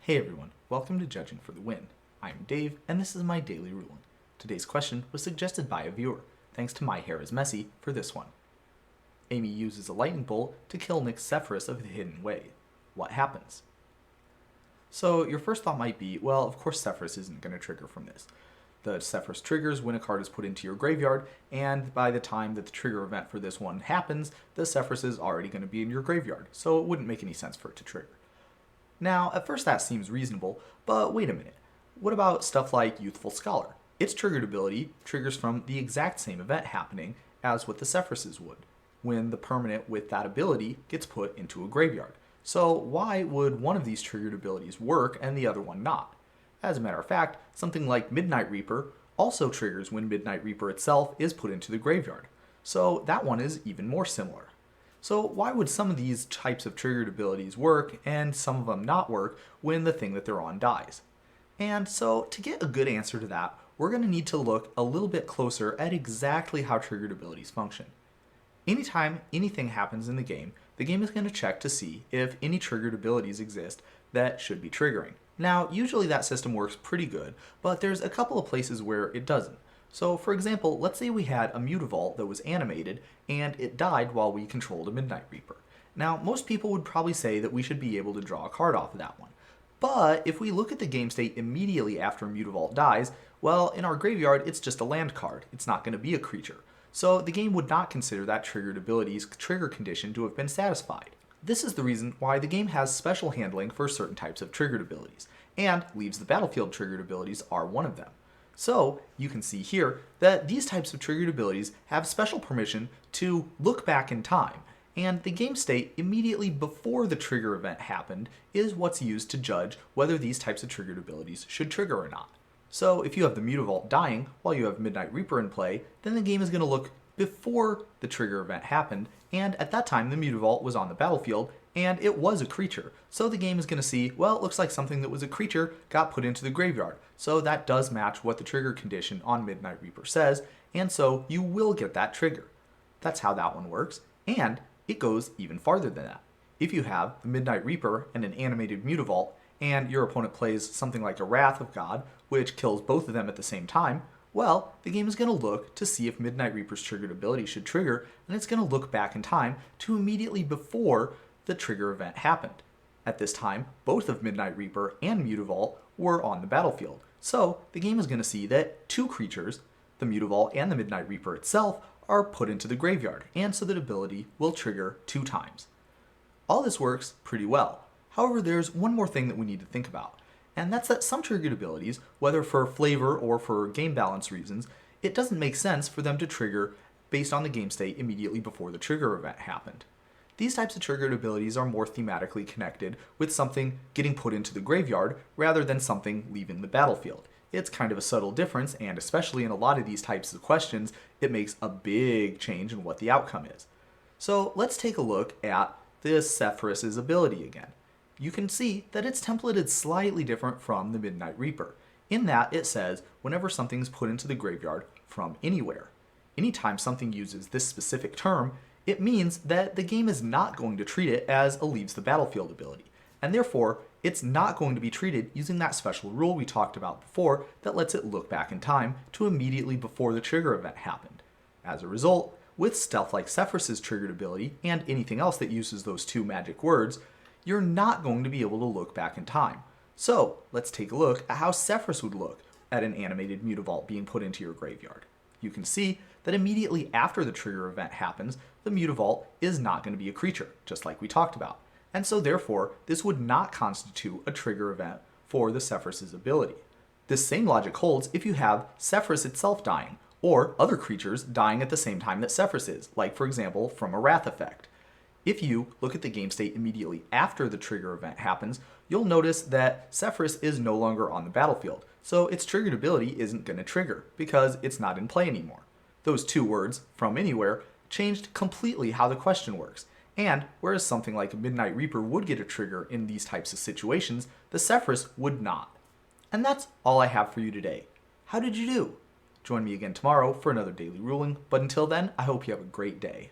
Hey everyone, welcome to Judging for the Win. I'm Dave, and this is my daily ruling. Today's question was suggested by a viewer. Thanks to My Hair is Messy for this one. Amy uses a lightning bolt to kill Nick's Sefris of the Hidden Way. What happens? So your first thought might be, well, of course Sefris isn't going to trigger from this. The Sefris triggers when a card is put into your graveyard, and by the time that the trigger event for this one happens, the Sefris is already going to be in your graveyard, so it wouldn't make any sense for it to trigger. Now, at first that seems reasonable, but wait a minute. What about stuff like Youthful Scholar? Its triggered ability triggers from the exact same event happening as what the Sefris's would, when the permanent with that ability gets put into a graveyard. So why would one of these triggered abilities work and the other one not? As a matter of fact, something like Midnight Reaper also triggers when Midnight Reaper itself is put into the graveyard. So that one is even more similar. So why would some of these types of triggered abilities work and some of them not work when the thing that they're on dies? And so to get a good answer to that, we're going to need to look a little bit closer at exactly how triggered abilities function. Anytime anything happens in the game is going to check to see if any triggered abilities exist that should be triggering. Now, usually that system works pretty good, but there's a couple of places where it doesn't. So for example, let's say we had a Mutavault that was animated and it died while we controlled a Midnight Reaper. Now, most people would probably say that we should be able to draw a card off of that one. But if we look at the game state immediately after a Mutavault dies, well, in our graveyard, it's just a land card. It's not going to be a creature. So the game would not consider that triggered ability's trigger condition to have been satisfied. This is the reason why the game has special handling for certain types of triggered abilities, and Leaves the Battlefield triggered abilities are one of them. So you can see here that these types of triggered abilities have special permission to look back in time, and the game state immediately before the trigger event happened is what's used to judge whether these types of triggered abilities should trigger or not. So if you have the Mutavault dying while you have Midnight Reaper in play, then the game is going to look before the trigger event happened, and at that time the Mutavault was on the battlefield and it was a creature. So the game is going to see, well, it looks like something that was a creature got put into the graveyard. So that does match what the trigger condition on Midnight Reaper says, and so you will get that trigger. That's how that one works, and it goes even farther than that. If you have the Midnight Reaper and an animated Mutavault, and your opponent plays something like a Wrath of God, which kills both of them at the same time, well, the game is going to look to see if Midnight Reaper's triggered ability should trigger, and it's going to look back in time to immediately before the trigger event happened. At this time, both of Midnight Reaper and Mutavault were on the battlefield. So the game is going to see that two creatures, the Mutavault and the Midnight Reaper itself, are put into the graveyard, and so that ability will trigger 2 times. All this works pretty well. However, there's one more thing that we need to think about, and that's that some triggered abilities, whether for flavor or for game balance reasons, it doesn't make sense for them to trigger based on the game state immediately before the trigger event happened. These types of triggered abilities are more thematically connected with something getting put into the graveyard rather than something leaving the battlefield. It's kind of a subtle difference, and especially in a lot of these types of questions, it makes a big change in what the outcome is. So let's take a look at this Sefris's ability again. You can see that it's templated slightly different from the Midnight Reaper, in that it says whenever something's put into the graveyard from anywhere. Anytime something uses this specific term, it means that the game is not going to treat it as a Leaves the Battlefield ability, and therefore it's not going to be treated using that special rule we talked about before that lets it look back in time to immediately before the trigger event happened. As a result, with stuff like Sefris's triggered ability and anything else that uses those 2 magic words, you're not going to be able to look back in time. So let's take a look at how Sefris would look at an animated Mutavault being put into your graveyard. You can see that immediately after the trigger event happens, the Mutavault is not going to be a creature, just like we talked about. And so therefore, this would not constitute a trigger event for the Sefris's ability. This same logic holds if you have Sefris itself dying, or other creatures dying at the same time that Sefris is, like for example from a Wrath effect. If you look at the game state immediately after the trigger event happens, you'll notice that Sefris is no longer on the battlefield, so its triggered ability isn't going to trigger because it's not in play anymore. Those 2 words, from anywhere, changed completely how the question works, and whereas something like a Midnight Reaper would get a trigger in these types of situations, the Sefris would not. And that's all I have for you today. How did you do? Join me again tomorrow for another daily ruling, but until then, I hope you have a great day.